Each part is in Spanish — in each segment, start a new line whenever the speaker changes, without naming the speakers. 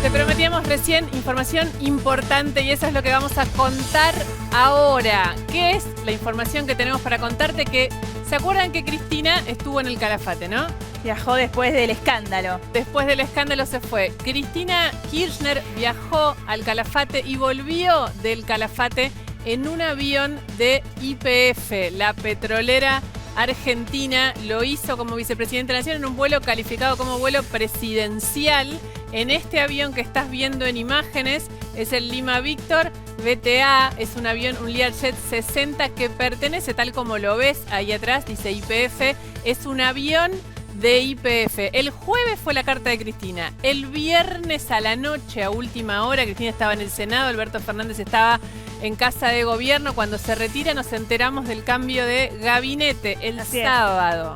Te prometíamos recién información importante y eso es lo que vamos a contar ahora. ¿Qué es la información que tenemos para contarte? Que ¿se acuerdan que Cristina estuvo en el Calafate, no?
Viajó después del escándalo.
Después del escándalo se fue. Cristina Kirchner viajó al Calafate y volvió del Calafate en un avión de YPF, la petrolera argentina. Lo hizo como vicepresidente de la Nación en un vuelo calificado como vuelo presidencial. En este avión que estás viendo en imágenes es el Lima Victor VTA, es un avión, un Learjet 60 que pertenece, tal como lo ves ahí atrás, dice YPF, es un avión de YPF. El jueves fue la carta de Cristina. El viernes a la noche, a última hora, Cristina estaba en el Senado, Alberto Fernández estaba en Casa de Gobierno. Cuando se retira nos enteramos del cambio de gabinete. El sábado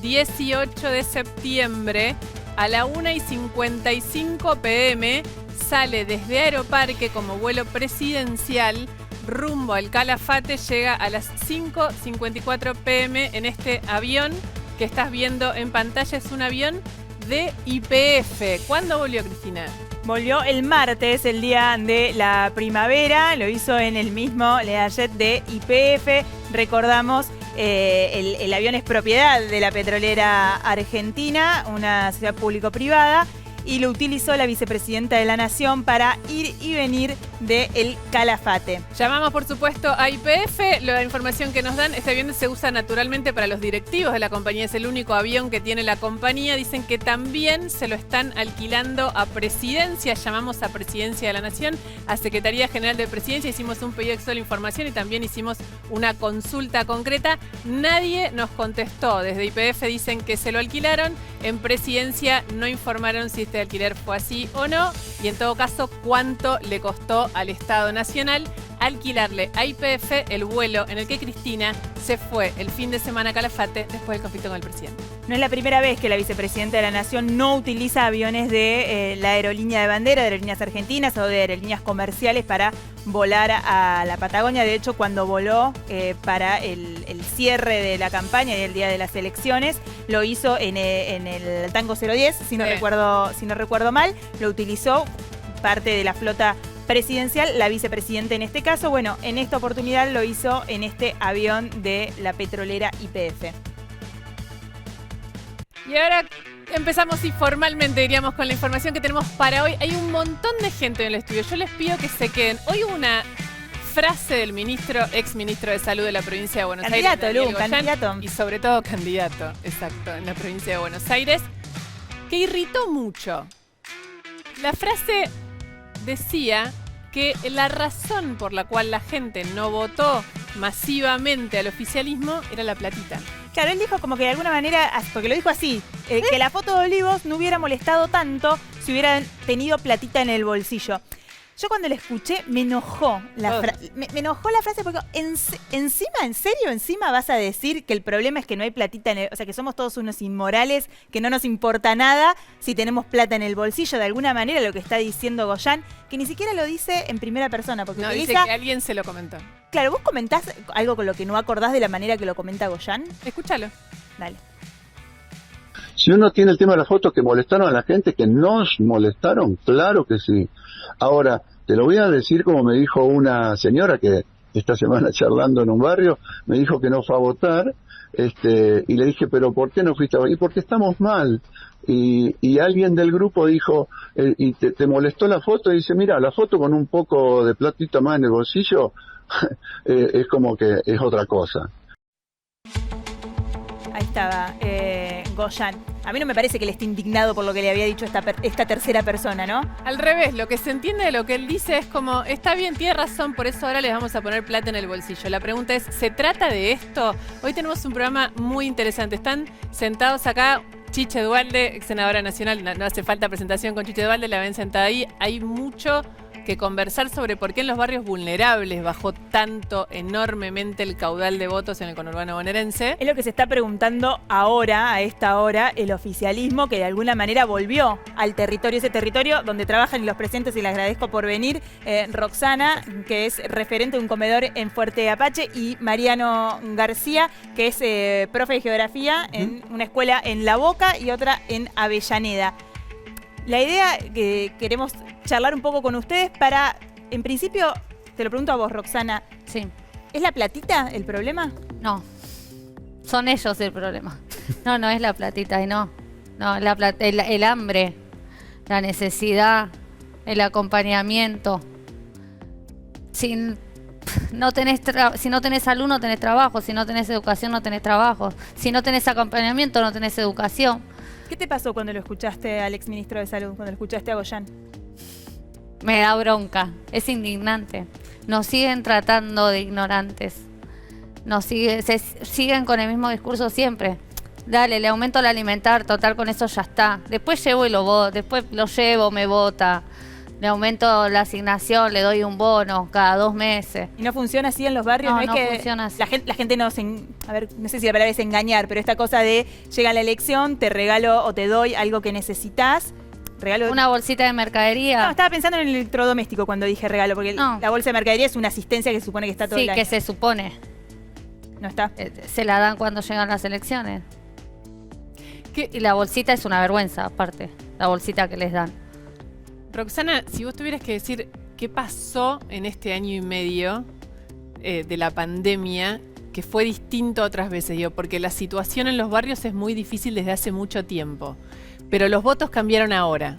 18 de septiembre a la 1:55 p.m. sale desde Aeroparque como vuelo presidencial rumbo al Calafate. Llega a las 5:54 p.m. en este avión que estás viendo en pantalla. Es un avión de YPF. ¿Cuándo volvió Cristina?
Volvió el martes, el día de la primavera. Lo hizo en el mismo Learjet de YPF. Recordamos, el avión es propiedad de la petrolera argentina, una sociedad público-privada, y lo utilizó la vicepresidenta de la Nación para ir y venir del Calafate.
Llamamos, por supuesto, a YPF. La información que nos dan, este avión se usa naturalmente para los directivos de la compañía. Es el único avión que tiene la compañía. Dicen que también se lo están alquilando a Presidencia. Llamamos a Presidencia de la Nación, a Secretaría General de Presidencia. Hicimos un pedido de información y también hicimos una consulta concreta. Nadie nos contestó. Desde YPF dicen que se lo alquilaron. En Presidencia no informaron si este alquiler fue así o no, y en todo caso cuánto le costó al Estado Nacional alquilarle a YPF el vuelo en el que Cristina se fue el fin de semana a Calafate después del conflicto con el presidente.
No es la primera vez que la vicepresidenta de la Nación no utiliza aviones de la aerolínea de bandera, de aerolíneas argentinas o de aerolíneas comerciales para volar a la Patagonia. De hecho, cuando voló para el cierre de la campaña y el día de las elecciones, lo hizo en el Tango 010, si no recuerdo mal. Lo utilizó parte de la flota presidencial, la vicepresidenta en este caso. Bueno, en esta oportunidad lo hizo en este avión de la petrolera YPF.
Y ahora empezamos y formalmente diríamos con la información que tenemos para hoy. Hay un montón de gente en el estudio. Yo les pido que se queden. Hoy hubo una frase del ex ministro de Salud de la provincia de Buenos Aires.
Candidato.
Y sobre todo candidato, exacto, en la provincia de Buenos Aires, que irritó mucho. La frase decía que la razón por la cual la gente no votó masivamente al oficialismo era la platita.
Claro, él dijo como que de alguna manera, porque lo dijo así, que la foto de Olivos no hubiera molestado tanto si hubieran tenido platita en el bolsillo. Yo cuando la escuché me enojó me enojó la frase porque encima vas a decir que el problema es que no hay platita o sea, que somos todos unos inmorales, que no nos importa nada si tenemos plata en el bolsillo. De alguna manera lo que está diciendo Goyan, que ni siquiera lo dice en primera persona, porque
no,
utiliza,
dice que alguien se lo comentó.
Claro, ¿vos comentás algo con lo que no acordás de la manera que lo comenta Goyan?
Escúchalo.
Dale.
Si uno tiene el tema de las fotos que molestaron a la gente, que nos molestaron, claro que sí. Ahora, te lo voy a decir como me dijo una señora que esta semana charlando en un barrio, me dijo que no fue a votar, y le dije, pero ¿por qué no fuiste a votar? Y porque estamos mal. Y alguien del grupo dijo, y te molestó la foto, y dice, mira, la foto con un poco de platita más en el bolsillo, es como que es otra cosa.
Ahí estaba Goyan. A mí no me parece que él esté indignado por lo que le había dicho esta tercera persona, ¿no?
Al revés, lo que se entiende de lo que él dice es como, está bien, tiene razón, por eso ahora les vamos a poner plata en el bolsillo. La pregunta es, ¿se trata de esto? Hoy tenemos un programa muy interesante. Están sentados acá Chiche Duhalde, ex senadora nacional. No hace falta presentación con Chiche Duhalde, la ven sentada ahí. Hay mucho que conversar sobre por qué en los barrios vulnerables bajó tanto, enormemente el caudal de votos en el conurbano bonaerense.
Es lo que se está preguntando ahora, a esta hora, el oficialismo, que de alguna manera volvió al territorio, ese territorio donde trabajan los presentes, y les agradezco por venir, Roxana, que es referente de un comedor en Fuerte Apache, y Mariano García, que es profe de geografía en una escuela en La Boca y otra en Avellaneda. La idea que queremos charlar un poco con ustedes para, en principio, te lo pregunto a vos, Roxana,
Sí.
¿es la platita el problema?
No. Son ellos el problema. No es la platita y no. No, el hambre, la necesidad, el acompañamiento. Si no tenés salud, no tenés trabajo. Si no tenés educación, no tenés trabajo. Si no tenés acompañamiento, no tenés educación.
¿Qué te pasó cuando lo escuchaste al exministro de Salud, cuando lo escuchaste a Goyan?
Me da bronca. Es indignante. Nos siguen tratando de ignorantes. Siguen con el mismo discurso siempre. Dale, le aumento el alimentar, total, con eso ya está. Después llevo y después lo llevo, me vota. Le aumento la asignación, le doy un bono cada 2 meses.
¿Y no funciona así en los barrios?
No,
es
no
que
funciona así.
La gente no a ver, no sé si la palabra es engañar, pero esta cosa de llega la elección, te regalo o te doy algo que necesitas. Regalo.
Una bolsita de mercadería.
No, estaba pensando en el electrodoméstico cuando dije regalo, porque
No.
la bolsa de mercadería es una asistencia que se supone que está todo
Sí,
el año.
que se supone.
No está.
Se la dan cuando llegan las elecciones. Y la bolsita es una vergüenza, aparte. La bolsita que les dan.
Roxana, si vos tuvieras que decir qué pasó en este año y medio de la pandemia, que fue distinto a otras veces, digo, porque la situación en los barrios es muy difícil desde hace mucho tiempo, pero los votos cambiaron ahora.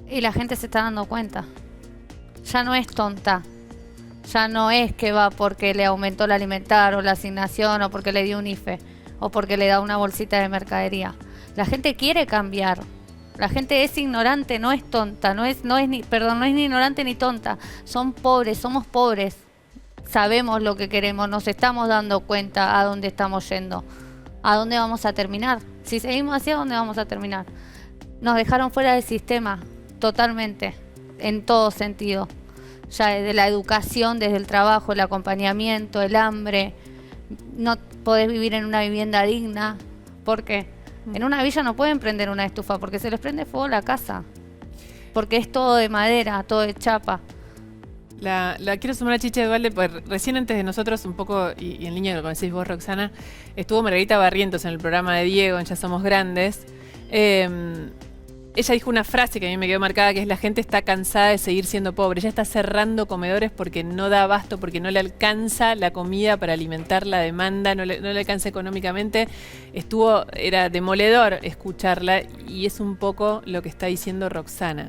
Y la gente se está dando cuenta. Ya no es tonta. Ya no es que va porque le aumentó el alimentar o la asignación o porque le dio un IFE o porque le da una bolsita de mercadería. La gente quiere cambiar. La gente es ignorante, no es tonta, no es ni ignorante ni tonta. Son pobres, somos pobres. Sabemos lo que queremos, nos estamos dando cuenta a dónde estamos yendo, a dónde vamos a terminar. Si seguimos así, ¿a dónde vamos a terminar? Nos dejaron fuera del sistema, totalmente, en todo sentido. Ya desde la educación, desde el trabajo, el acompañamiento, el hambre. No podés vivir en una vivienda digna. ¿Por qué? En una villa no pueden prender una estufa porque se les prende fuego la casa. Porque es todo de madera, todo de chapa.
La quiero sumar a Chiche de Valde, porque recién antes de nosotros, un poco, y en línea con lo que decís vos, Roxana, estuvo Margarita Barrientos en el programa de Diego, en Ya Somos Grandes. Ella dijo una frase que a mí me quedó marcada, que es: la gente está cansada de seguir siendo pobre. Ella está cerrando comedores porque no da abasto, porque no le alcanza la comida para alimentar la demanda, no le alcanza económicamente. Era demoledor escucharla, y es un poco lo que está diciendo Roxana.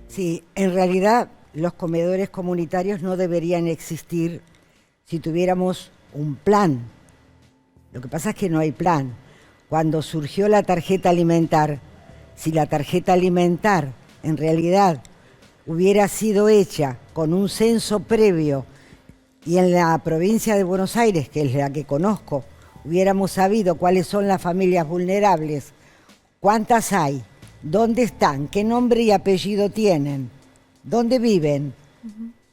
Sí, en realidad los comedores comunitarios no deberían existir si tuviéramos un plan. Lo que pasa es que no hay plan. Cuando surgió la tarjeta alimentar, si la tarjeta alimentar en realidad hubiera sido hecha con un censo previo y en la provincia de Buenos Aires, que es la que conozco, hubiéramos sabido cuáles son las familias vulnerables, cuántas hay, dónde están, qué nombre y apellido tienen, dónde viven,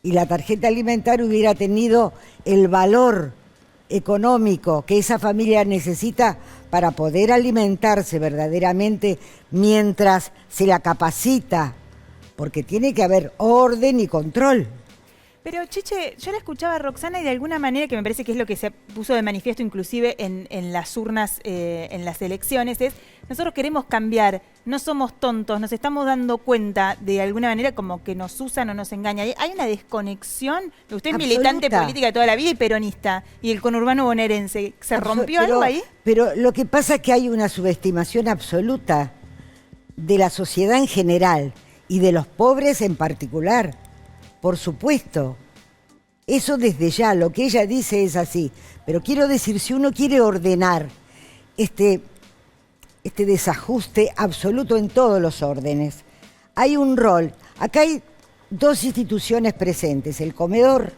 y la tarjeta alimentar hubiera tenido el valor económico que esa familia necesita para poder alimentarse verdaderamente mientras se la capacita, porque tiene que haber orden y control.
Pero Chiche, yo la escuchaba a Roxana y de alguna manera, que me parece que es lo que se puso de manifiesto inclusive en las urnas, en las elecciones, es: nosotros queremos cambiar, no somos tontos, nos estamos dando cuenta de alguna manera como que nos usan o nos engañan. Hay una desconexión. Usted es militante política de toda la vida y peronista, y el conurbano bonaerense, ¿se rompió algo ahí?
Pero lo que pasa es que hay una subestimación absoluta de la sociedad en general y de los pobres en particular. Por supuesto, eso desde ya, lo que ella dice es así. Pero quiero decir, si uno quiere ordenar este desajuste absoluto en todos los órdenes, hay un rol. Acá hay 2 instituciones presentes: el comedor,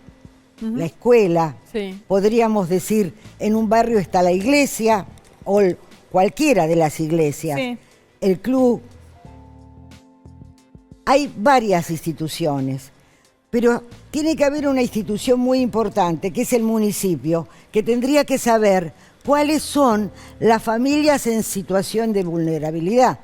la escuela,
Sí.
podríamos decir, en un barrio está la iglesia o cualquiera de las iglesias,
Sí.
el club. Hay varias instituciones. Pero tiene que haber una institución muy importante, que es el municipio, que tendría que saber cuáles son las familias en situación de vulnerabilidad.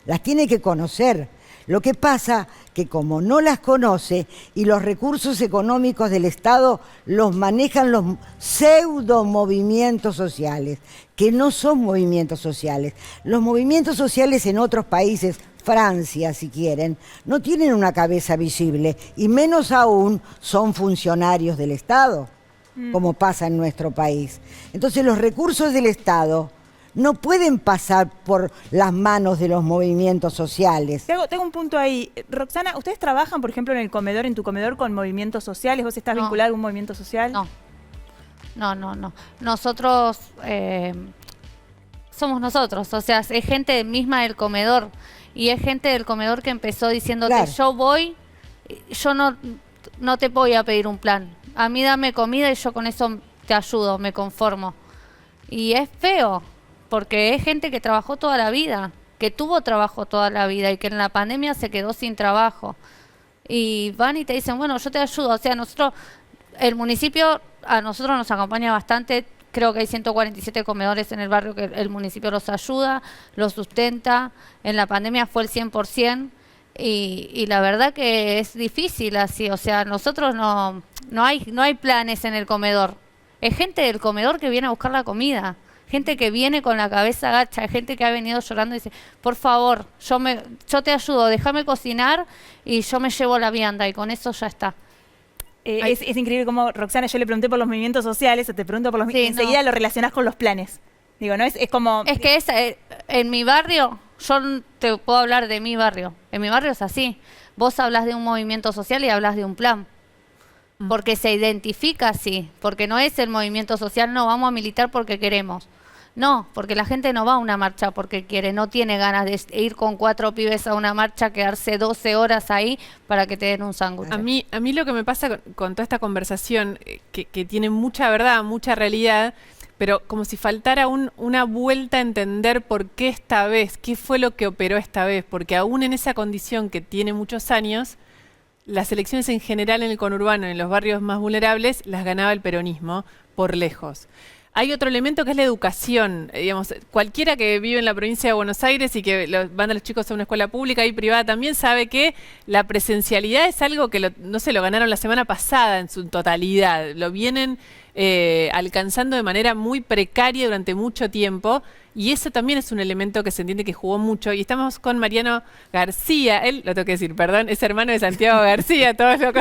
Las tiene que conocer. Lo que pasa que como no las conoce y los recursos económicos del Estado los manejan los pseudo movimientos sociales, que no son movimientos sociales. Los movimientos sociales en otros países Francia, si quieren, no tienen una cabeza visible y menos aún son funcionarios del Estado, como pasa en nuestro país. Entonces los recursos del Estado no pueden pasar por las manos de los movimientos sociales.
Tengo un punto ahí. Roxana, ¿ustedes trabajan, por ejemplo, en tu comedor, con movimientos sociales? ¿Vos estás vinculada a algún movimiento social?
No. Nosotros somos nosotros, o sea, es gente misma del comedor. Y es gente del comedor que empezó diciéndote,
Claro.
yo voy, yo no te voy a pedir un plan. A mí dame comida y yo con eso te ayudo, me conformo. Y es feo, porque es gente que trabajó toda la vida, que tuvo trabajo toda la vida y que en la pandemia se quedó sin trabajo. Y van y te dicen, bueno, yo te ayudo. O sea, el municipio a nosotros nos acompaña bastante. Creo que hay 147 comedores en el barrio que el municipio los ayuda, los sustenta. En la pandemia fue el 100%. Y la verdad que es difícil así. O sea, nosotros no hay planes en el comedor. Es gente del comedor que viene a buscar la comida. Gente que viene con la cabeza agacha, gente que ha venido llorando y dice, por favor, yo te ayudo, déjame cocinar y yo me llevo la vianda y con eso ya está.
Es increíble cómo, Roxana, yo le pregunté por los movimientos sociales, te pregunto por los enseguida lo relacionás con los planes. Digo, ¿no? Es como...
Es que en mi barrio, yo te puedo hablar de mi barrio. En mi barrio es así. Vos hablas de un movimiento social y hablas de un plan. Porque se identifica así. Porque no es el movimiento social, no, vamos a militar porque queremos. No, porque la gente no va a una marcha porque quiere, no tiene ganas de ir con 4 pibes a una marcha, quedarse 12 horas ahí para que te den un sándwich.
A mí lo que me pasa con toda esta conversación, que tiene mucha verdad, mucha realidad, pero como si faltara una vuelta a entender por qué esta vez, qué fue lo que operó esta vez, porque aún en esa condición que tiene muchos años, las elecciones en general en el conurbano, en los barrios más vulnerables, las ganaba el peronismo por lejos. Hay otro elemento que es la educación. Digamos, cualquiera que vive en la provincia de Buenos Aires y que van a los chicos a una escuela pública y privada también sabe que la presencialidad es algo que lo ganaron la semana pasada en su totalidad. Lo vienen alcanzando de manera muy precaria durante mucho tiempo y eso también es un elemento que se entiende que jugó mucho. Y estamos con Mariano García, él, lo tengo que decir, perdón, es hermano de Santiago García, todos lo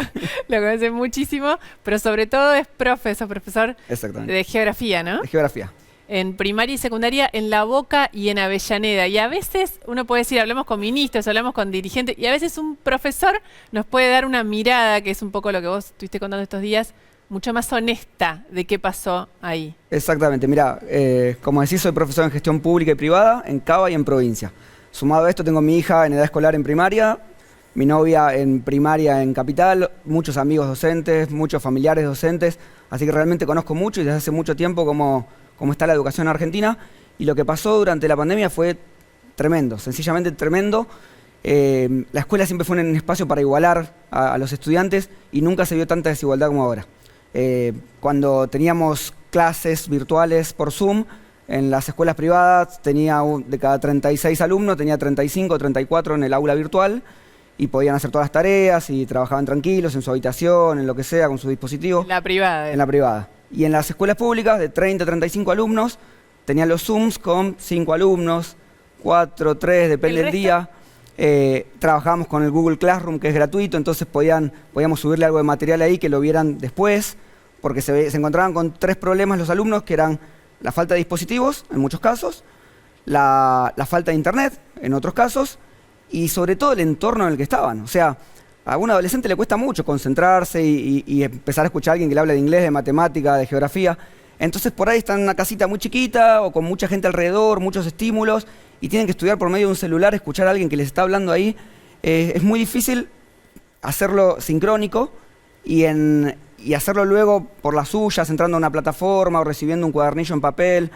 conocen muchísimo, pero sobre todo es profesor de geografía, ¿no?
De geografía.
En primaria y secundaria, en La Boca y en Avellaneda. Y a veces uno puede decir, hablamos con ministros, hablamos con dirigentes, y a veces un profesor nos puede dar una mirada, que es un poco lo que vos estuviste contando estos días, mucho más honesta de qué pasó ahí.
Exactamente, mira, como decís, soy profesor en gestión pública y privada, en Cava y en provincia. Sumado a esto, tengo mi hija en edad escolar en primaria, mi novia en primaria en Capital, muchos amigos docentes, muchos familiares docentes, así que realmente conozco mucho y desde hace mucho tiempo cómo está la educación en Argentina. Y lo que pasó durante la pandemia fue tremendo, sencillamente tremendo. La escuela siempre fue un espacio para igualar a los estudiantes y nunca se vio tanta desigualdad como ahora. Cuando teníamos clases virtuales por Zoom, en las escuelas privadas de cada 36 alumnos, tenía 35 o 34 en el aula virtual y podían hacer todas las tareas y trabajaban tranquilos en su habitación, en lo que sea, con su dispositivo.
En la privada.
En la privada. Y en las escuelas públicas, de 30 a 35 alumnos, tenían los Zooms con 5 alumnos, 4, 3, depende del día. Trabajábamos con el Google Classroom, que es gratuito, entonces podíamos subirle algo de material ahí que lo vieran después, porque se encontraban con 3 problemas los alumnos, que eran la falta de dispositivos, en muchos casos, la falta de internet, en otros casos, y sobre todo el entorno en el que estaban. O sea, a un adolescente le cuesta mucho concentrarse y empezar a escuchar a alguien que le hable de inglés, de matemática, de geografía. Entonces por ahí están en una casita muy chiquita o con mucha gente alrededor, muchos estímulos, y tienen que estudiar por medio de un celular, escuchar a alguien que les está hablando ahí. Es muy difícil hacerlo sincrónico y hacerlo luego por las suyas, entrando a una plataforma o recibiendo un cuadernillo en papel,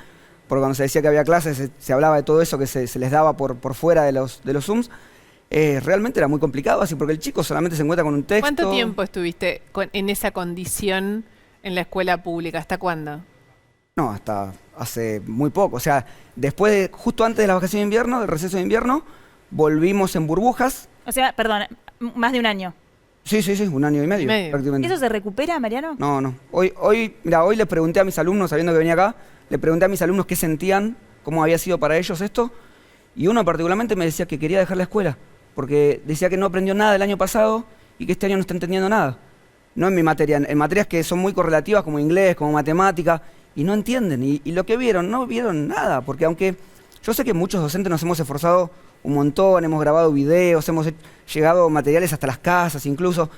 porque cuando se decía que había clases se hablaba de todo eso que se les daba por fuera de los Zooms. Realmente era muy complicado, así porque el chico solamente se encuentra con un texto.
¿Cuánto tiempo estuviste en esa condición en la escuela pública? ¿Hasta cuándo?
No, hasta hace muy poco. O sea, justo antes de la vacación de invierno, del receso de invierno, volvimos en burbujas.
O sea, perdón, más de un año.
Sí, 1 año y medio, prácticamente.
¿Eso se recupera, Mariano?
No. Hoy le pregunté a mis alumnos, sabiendo que venía acá, le pregunté a mis alumnos qué sentían, cómo había sido para ellos esto, Y uno particularmente me decía que quería dejar la escuela, porque decía que no aprendió nada el año pasado y que este año no está entendiendo nada. No en mi materia, en materias que son muy correlativas como inglés, como matemática, y no entienden. Y lo que vieron, no vieron nada, porque aunque yo sé que muchos docentes nos hemos esforzado un montón, hemos grabado videos, hemos llegado materiales hasta las casas incluso,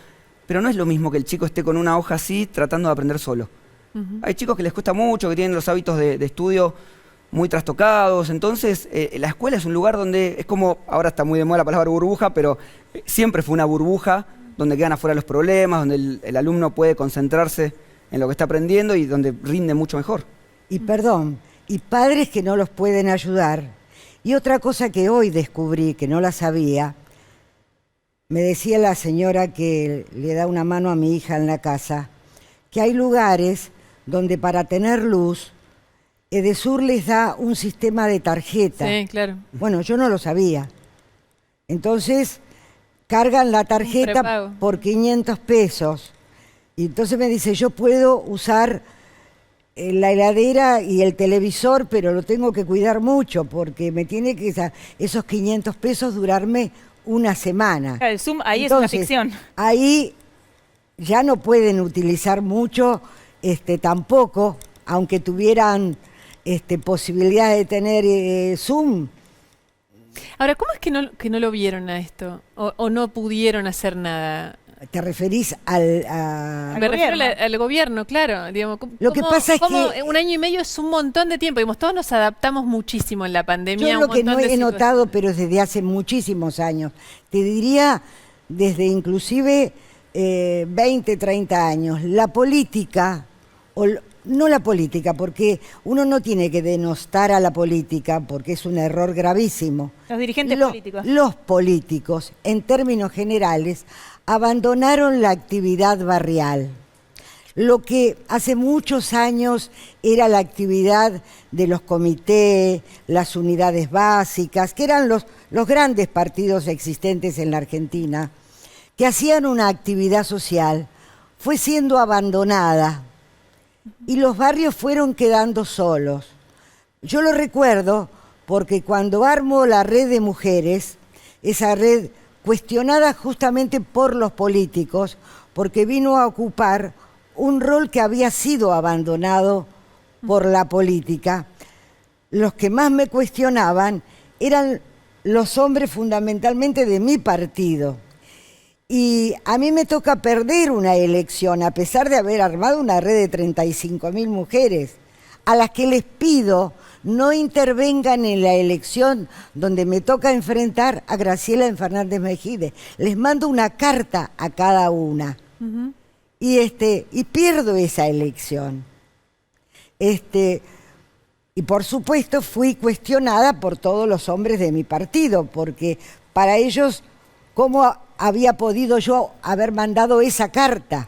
pero no es lo mismo que el chico esté con una hoja así tratando de aprender solo. Hay chicos que les cuesta mucho, que tienen los hábitos de estudio muy trastocados, entonces la escuela es un lugar donde es como, ahora está muy de moda la palabra burbuja, pero siempre fue una burbuja donde quedan afuera los problemas, donde el alumno puede concentrarse en lo que está aprendiendo y donde rinde mucho mejor.
Y perdón, y padres que no los pueden ayudar. Y otra cosa que hoy descubrí, que no la sabía, me decía la señora que le da una mano a mi hija en la casa, que hay lugares donde para tener luz, Edesur les da un sistema de tarjeta.
Sí, claro.
Bueno, yo no lo sabía. Entonces, cargan la tarjeta por 500 pesos. Y entonces me dice, yo puedo usar la heladera y el televisor, pero lo tengo que cuidar mucho, porque me tiene que esos 500 pesos durarme una semana.
El Zoom ahí
entonces,
es una ficción.
Ahí ya no pueden utilizar mucho, tampoco, aunque tuvieran posibilidad de tener Zoom.
Ahora, ¿cómo es que no lo vieron a esto? ¿O no pudieron hacer nada?
¿Te referís
Me refiero al gobierno, claro. Digamos,
Lo que pasa es que
un año y medio es un montón de tiempo. Digamos, todos nos adaptamos muchísimo en la pandemia.
Yo lo que no he notado, pero desde hace muchísimos años, te diría desde inclusive 20, 30 años, la política, no la política, porque uno no tiene que denostar a la política, porque es un error gravísimo.
Los dirigentes políticos.
Los políticos, en términos generales, abandonaron la actividad barrial. Lo que hace muchos años era la actividad de los comités, las unidades básicas, que eran los grandes partidos existentes en la Argentina, que hacían una actividad social, fue siendo abandonada y los barrios fueron quedando solos. Yo lo recuerdo porque cuando armo la red de mujeres, esa red cuestionada justamente por los políticos, porque vino a ocupar un rol que había sido abandonado por la política. Los que más me cuestionaban eran los hombres fundamentalmente de mi partido. Y a mí me toca perder una elección, a pesar de haber armado una red de 35.000 mujeres, a las que les pido no intervengan en la elección donde me toca enfrentar a Graciela Fernández Mejide. Les mando una carta a cada una. Y pierdo esa elección. Y por supuesto fui cuestionada por todos los hombres de mi partido, porque para ellos, ¿cómo había podido yo haber mandado esa carta?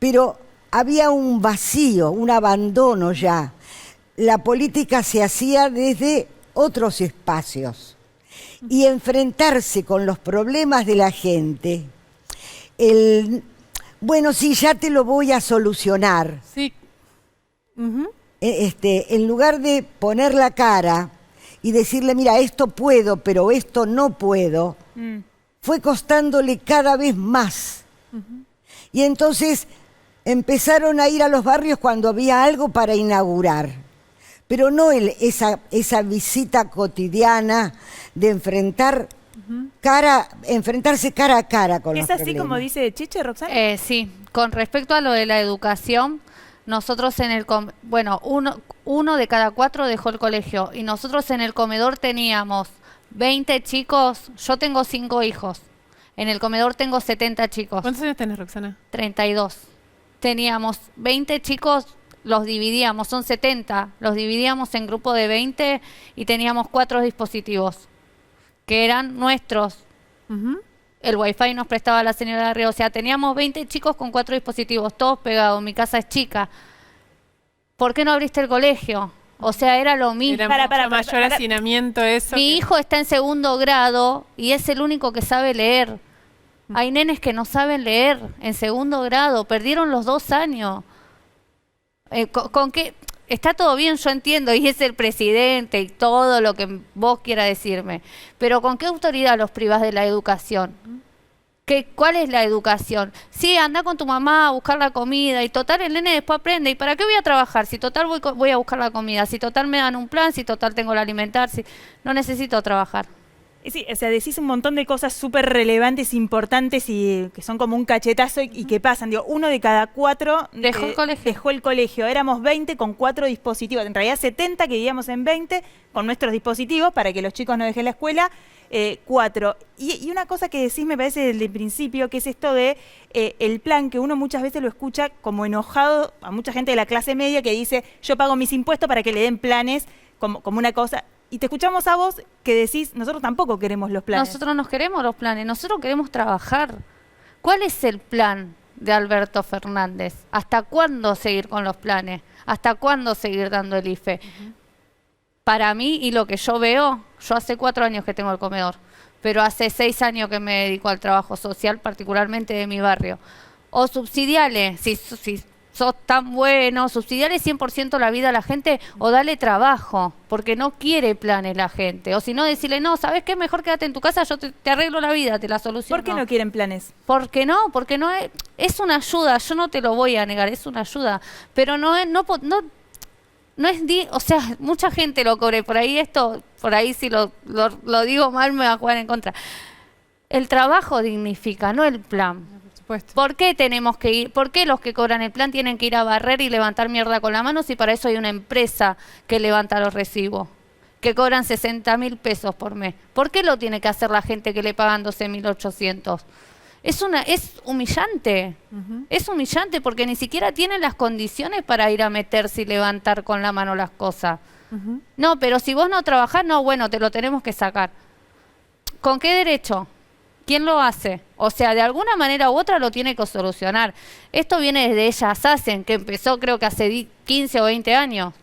Pero había un vacío, un abandono ya. La política se hacía desde otros espacios. Y enfrentarse con los problemas de la gente, bueno, sí, ya te lo voy a solucionar.
Sí.
En lugar de poner la cara y decirle, mira, esto puedo, pero esto no puedo, fue costándole cada vez más. Y entonces empezaron a ir a los barrios cuando había algo para inaugurar, pero no esa visita cotidiana de enfrentarse cara a cara con los problemas.
¿Es así como dice Chiche, Roxana?
Sí, con respecto a lo de la educación, nosotros en el uno de cada 4 dejó el colegio y nosotros en el comedor teníamos 20 chicos. Yo tengo 5 hijos. En el comedor tengo 70 chicos.
¿Cuántos años tenés, Roxana?
32. Teníamos 20 chicos, los dividíamos, son 70, los dividíamos en grupo de 20 y teníamos 4 dispositivos que eran nuestros. El wifi nos prestaba la señora de arriba, o sea, teníamos 20 chicos con 4 dispositivos, todos pegados. Mi casa es chica. ¿Por qué no abriste el colegio? O sea, era lo mismo.
Era mayor hacinamiento eso.
Mi hijo está en 2º grado y es el único que sabe leer. Hay nenes que no saben leer en 2º grado, perdieron los 2 años. ¿Con qué? está todo bien, yo entiendo, y es el presidente y todo lo que vos quieras decirme, pero ¿con qué autoridad los privás de la educación? ¿Cuál es la educación? Sí, anda con tu mamá a buscar la comida y total el nene después aprende. ¿Y para qué voy a trabajar? Si total voy a buscar la comida, si total me dan un plan, si total tengo que alimentar, si no necesito trabajar.
Sí, o sea, decís un montón de cosas súper relevantes, importantes y que son como un cachetazo y que pasan. Digo, 1 de cada 4
Dejó el colegio.
Dejó el colegio. Éramos 20 con 4 dispositivos. En realidad 70 que vivíamos en 20 con nuestros dispositivos para que los chicos no dejen la escuela. 4. Y una cosa que decís me parece desde el principio, que es esto de el plan, que uno muchas veces lo escucha como enojado a mucha gente de la clase media que dice, yo pago mis impuestos para que le den planes como una cosa. Y te escuchamos a vos que decís, nosotros tampoco queremos los planes.
Nosotros no queremos los planes, nosotros queremos trabajar. ¿Cuál es el plan de Alberto Fernández? ¿Hasta cuándo seguir con los planes? ¿Hasta cuándo seguir dando el IFE? Para mí, y lo que yo veo, yo hace 4 años que tengo el comedor, pero hace 6 años que me dedico al trabajo social, particularmente de mi barrio. O subsidiale, si sos tan bueno, subsidiale 100% la vida a la gente o dale trabajo, porque no quiere planes la gente. O si no, decirle, no, ¿sabes qué? Mejor quédate en tu casa, yo te arreglo la vida, te la soluciono.
¿Por qué no quieren planes?
Porque no es una ayuda, yo no te lo voy a negar, es una ayuda, pero o sea, mucha gente lo cobre, por ahí si lo digo mal me va a jugar en contra. El trabajo dignifica, no el plan. ¿Por qué tenemos que ir? ¿Por qué los que cobran el plan tienen que ir a barrer y levantar mierda con la mano si para eso hay una empresa que levanta los recibos? Que cobran 60.000 pesos por mes. ¿Por qué lo tiene que hacer la gente que le pagan 12.800? Es humillante. Es humillante porque ni siquiera tienen las condiciones para ir a meterse y levantar con la mano las cosas. No, pero si vos no trabajás, no, bueno, te lo tenemos que sacar. ¿Con qué derecho? ¿Quién lo hace? O sea, de alguna manera u otra lo tiene que solucionar. Esto viene desde Ellas Hacen, que empezó creo que hace 15 o 20 años.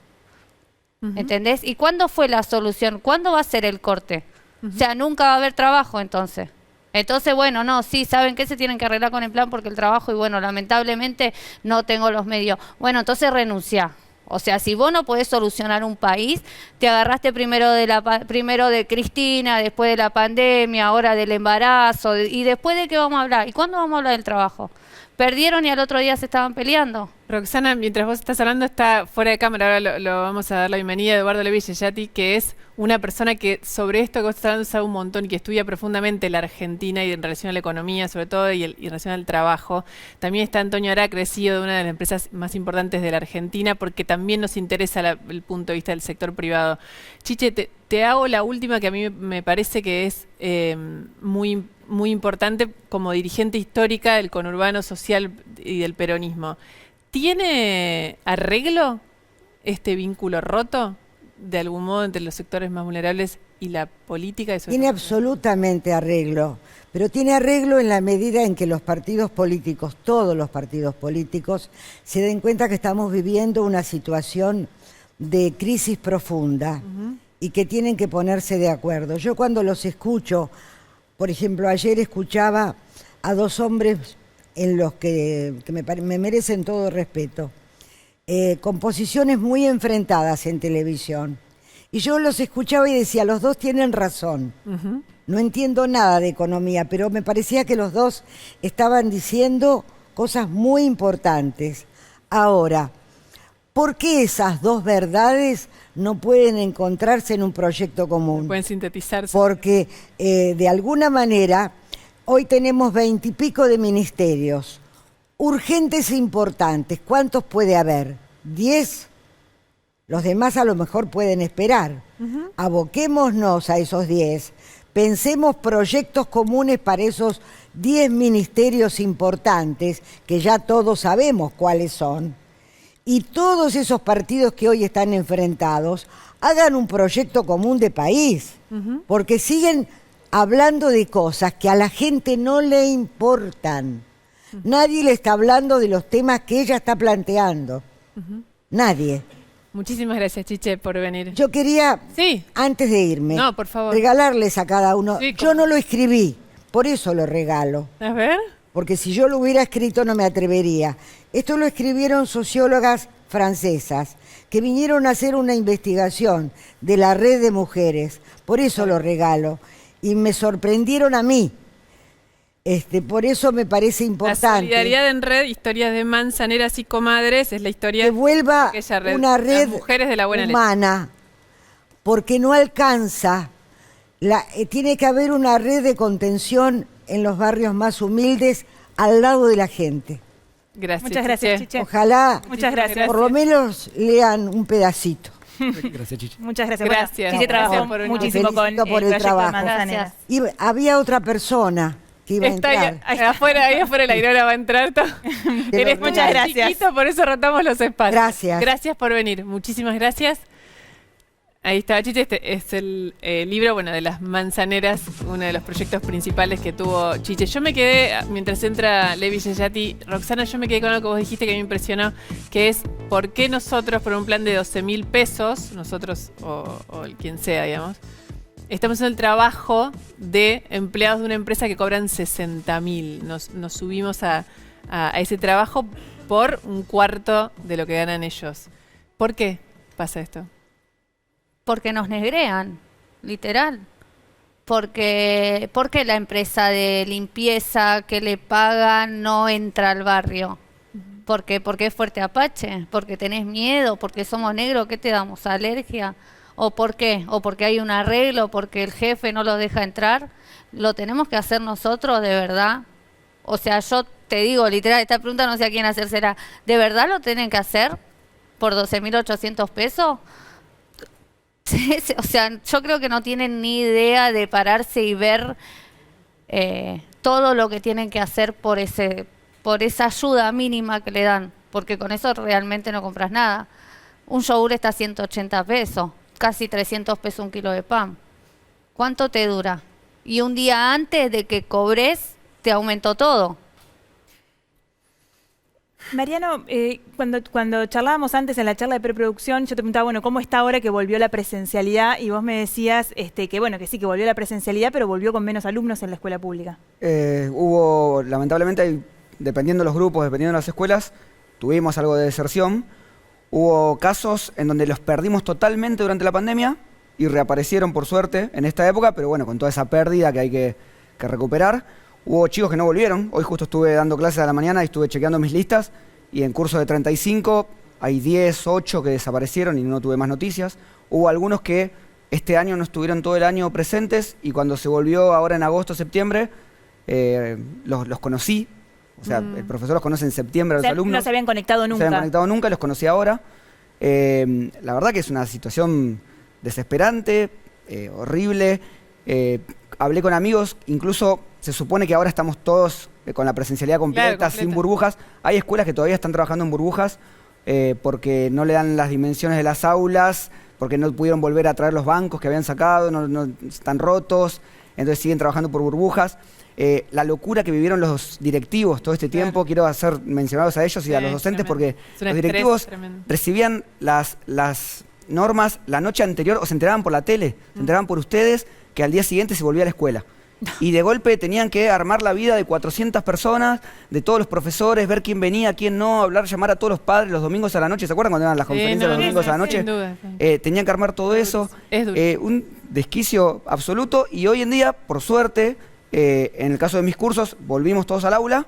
¿Entendés? ¿Y cuándo fue la solución? ¿Cuándo va a ser el corte? O sea, nunca va a haber trabajo entonces. Entonces, bueno, no, sí, ¿saben qué? Se tienen que arreglar con el plan porque el trabajo, y bueno, lamentablemente no tengo los medios. Bueno, entonces renuncia. O sea, si vos no podés solucionar un país, te agarraste primero de Cristina, después de la pandemia, ahora del embarazo, ¿y después de qué vamos a hablar? ¿Y cuándo vamos a hablar del trabajo? Perdieron y al otro día se estaban peleando.
Roxana, mientras vos estás hablando, está fuera de cámara. Ahora lo vamos a dar la bienvenida a Eduardo Levy-Yeyati, que es una persona que sobre esto que vos estás hablando sabe un montón y que estudia profundamente la Argentina y en relación a la economía, sobre todo, y en relación al trabajo. También está Antonio Aracre, CEO de una de las empresas más importantes de la Argentina, porque también nos interesa el punto de vista del sector privado. Chiche, te hago la última que a mí me parece que es muy importante como dirigente histórica del conurbano social y del peronismo. ¿Tiene arreglo este vínculo roto de algún modo entre los sectores más vulnerables y la política?
Tiene absolutamente arreglo, pero tiene arreglo en la medida en que los partidos políticos, todos los partidos políticos, se den cuenta que estamos viviendo una situación de crisis profunda y que tienen que ponerse de acuerdo. Yo cuando los escucho, por ejemplo, ayer escuchaba a 2 hombres en los que me merecen todo respeto, con posiciones muy enfrentadas en televisión. Y yo los escuchaba y decía, los dos tienen razón. No entiendo nada de economía, pero me parecía que los dos estaban diciendo cosas muy importantes. Ahora, ¿por qué esas 2 verdades no pueden encontrarse en un proyecto común?
Pueden sintetizarse.
Porque de alguna manera hoy tenemos 20 y pico de ministerios urgentes e importantes. ¿Cuántos puede haber? 10. Los demás a lo mejor pueden esperar. Aboquémonos a esos 10. Pensemos proyectos comunes para esos 10 ministerios importantes, que ya todos sabemos cuáles son. Y todos esos partidos que hoy están enfrentados hagan un proyecto común de país, porque siguen hablando de cosas que a la gente no le importan. Nadie le está hablando de los temas que ella está planteando. Nadie.
Muchísimas gracias, Chiche, por venir.
Yo quería, antes de irme,
por favor,
regalarles a cada uno.
Sí,
yo no lo escribí, por eso lo regalo.
A ver.
Porque si yo lo hubiera escrito no me atrevería. Esto lo escribieron sociólogas francesas que vinieron a hacer una investigación de la red de mujeres, por eso lo regalo, y me sorprendieron a mí. Por eso me parece importante.
La solidaridad en red, historias de manzaneras y comadres, es la historia
que vuelva
de aquella red,
una red
las mujeres de la buena
humana, porque no alcanza. Tiene que haber una red de contención en los barrios más humildes al lado de la gente.
Gracias.
Muchas gracias, Chiche.
Ojalá
Muchas gracias.
por lo menos lean un pedacito.
Gracias, Chiche.
Muchas gracias.
Gracias.
Chiche trabajó
Por venir.
muchísimo
Te
con
felicito por el
proyecto
trabajo.
Manzaneras.
Y había otra persona que iba a
Está
entrar.
ahí afuera la Irola va a entrar. Eres
Muchas
tan
gracias.
chiquito, por eso rotamos los espacios.
Gracias.
Gracias por venir. Muchísimas gracias. Ahí está, Chiche. Este es el libro, bueno, de las manzaneras, uno de los proyectos principales que tuvo Chiche. Yo me quedé, mientras entra Levi Yeyati, Roxana, yo me quedé con algo que vos dijiste que me impresionó, que es por qué nosotros, por un plan de 12.000 pesos, nosotros o el quien sea, digamos, estamos haciendo el trabajo de empleados de una empresa que cobran 60.000. Nos subimos a ese trabajo por un cuarto de lo que ganan ellos. ¿Por qué pasa esto?
Porque nos negrean, literal. Porque la empresa de limpieza que le pagan no entra al barrio. Porque es Fuerte Apache, porque tenés miedo, porque somos negros, ¿qué te damos? ¿Alergia? ¿O por qué? ¿O porque hay un arreglo, porque el jefe no los deja entrar? ¿Lo tenemos que hacer nosotros de verdad? O sea, yo te digo, literal, esta pregunta no sé a quién hacérsela. ¿De verdad lo tienen que hacer por 12.800 pesos? O sea, yo creo que no tienen ni idea de pararse y ver todo lo que tienen que hacer por esa ayuda mínima que le dan, porque con eso realmente no compras nada. Un yogur está a 180 pesos, casi 300 pesos un kilo de pan. ¿Cuánto te dura? Y un día antes de que cobres, te aumentó todo.
Mariano, cuando charlábamos antes en la charla de preproducción, yo te preguntaba, bueno, ¿cómo está ahora que volvió la presencialidad? Y vos me decías que bueno, que sí, que volvió la presencialidad, pero volvió con menos alumnos en la escuela pública.
Hubo, lamentablemente, dependiendo de los grupos, dependiendo de las escuelas, tuvimos algo de deserción. Hubo casos en donde los perdimos totalmente durante la pandemia y reaparecieron, por suerte, en esta época, pero bueno, con toda esa pérdida que hay que recuperar. Hubo chicos que no volvieron. Hoy justo estuve dando clases a la mañana y estuve chequeando mis listas y en curso de 35 hay 10, 8 que desaparecieron y no tuve más noticias. Hubo algunos que este año no estuvieron todo el año presentes y cuando se volvió ahora en agosto, septiembre, los conocí. O sea, el profesor los conoce en septiembre a los alumnos.
No se habían conectado nunca.
No se habían conectado nunca, los conocí ahora. La verdad que es una situación desesperante, horrible. Hablé con amigos, incluso se supone que ahora estamos todos con la presencialidad completa, sin burbujas. Hay escuelas que todavía están trabajando en burbujas porque no le dan las dimensiones de las aulas, porque no pudieron volver a traer los bancos que habían sacado, no están rotos, entonces siguen trabajando por burbujas. La locura que vivieron los directivos todo este tiempo, quiero hacer mencionados a ellos y a los docentes, porque los directivos recibían las normas la noche anterior o se enteraban por la tele, se enteraban por ustedes que al día siguiente se volvía a la escuela. Y de golpe tenían que armar la vida de 400 personas, de todos los profesores, ver quién venía, quién no, hablar, llamar a todos los padres los domingos a la noche. ¿Se acuerdan cuando eran las conferencias los domingos a la noche?
Sin duda.
Tenían que armar todo eso.
Es duro.
Un desquicio absoluto. Y hoy en día, por suerte, en el caso de mis cursos, volvimos todos al aula,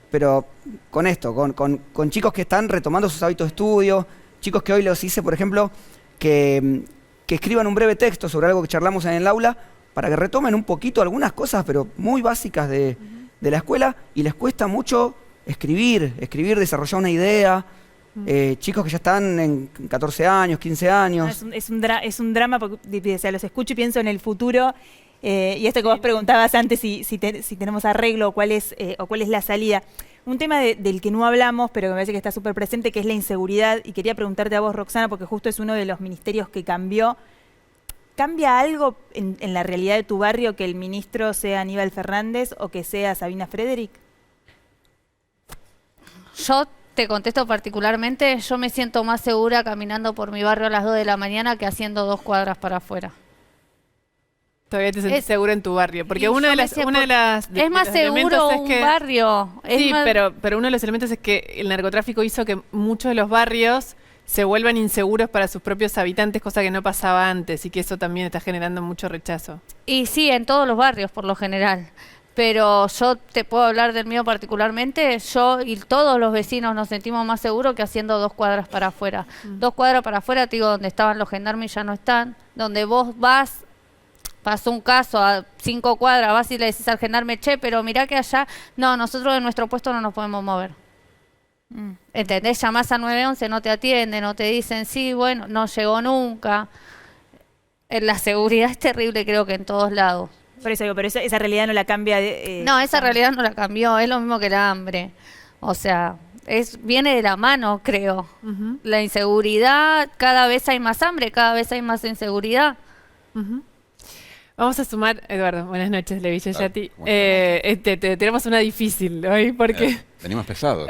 pero con esto, con chicos que están retomando sus hábitos de estudio, chicos que hoy los hice, por ejemplo, que escriban un breve texto sobre algo que charlamos en el aula, para que retomen un poquito algunas cosas, pero muy básicas de la escuela, y les cuesta mucho escribir, desarrollar una idea. Chicos que ya están en 14 años, 15 años.
Es un drama, porque o sea, los escucho y pienso en el futuro, y esto que vos preguntabas antes, si tenemos arreglo o cuál es la salida. Un tema del que no hablamos, pero que me parece que está súper presente, que es la inseguridad, y quería preguntarte a vos, Roxana, porque justo es uno de los ministerios que cambió. ¿Cambia algo en la realidad de tu barrio que el ministro sea Aníbal Fernández o que sea Sabina Frederick?
Yo te contesto particularmente, yo me siento más segura caminando por mi barrio a las 2 de la mañana que haciendo 2 cuadras para afuera.
Todavía te sentís segura en tu barrio, porque
es más seguro un barrio.
Sí, pero uno de los elementos es que el narcotráfico hizo que muchos de los barrios se vuelvan inseguros para sus propios habitantes, cosa que no pasaba antes y que eso también está generando mucho rechazo.
Y sí, en todos los barrios por lo general. Pero yo te puedo hablar del mío particularmente. Yo y todos los vecinos nos sentimos más seguros que haciendo 2 cuadras para afuera. 2 cuadras para afuera, te digo, donde estaban los gendarmes ya no están. Donde vos vas, pasó un caso a 5 cuadras, vas y le decís al gendarme, che, pero mirá que allá, no, nosotros en nuestro puesto no nos podemos mover. ¿Entendés? Llamás a 911, no te atienden, no te dicen, sí, bueno, no llegó nunca. La seguridad es terrible, creo que en todos lados.
Por eso digo, pero esa realidad no la cambia.
No, esa realidad no la cambió, es lo mismo que el hambre. O sea, viene de la mano, creo. La inseguridad, cada vez hay más hambre, cada vez hay más inseguridad.
Vamos a sumar, Eduardo, buenas noches, Levi Yayati. Tenemos una difícil hoy porque...
venimos pesados.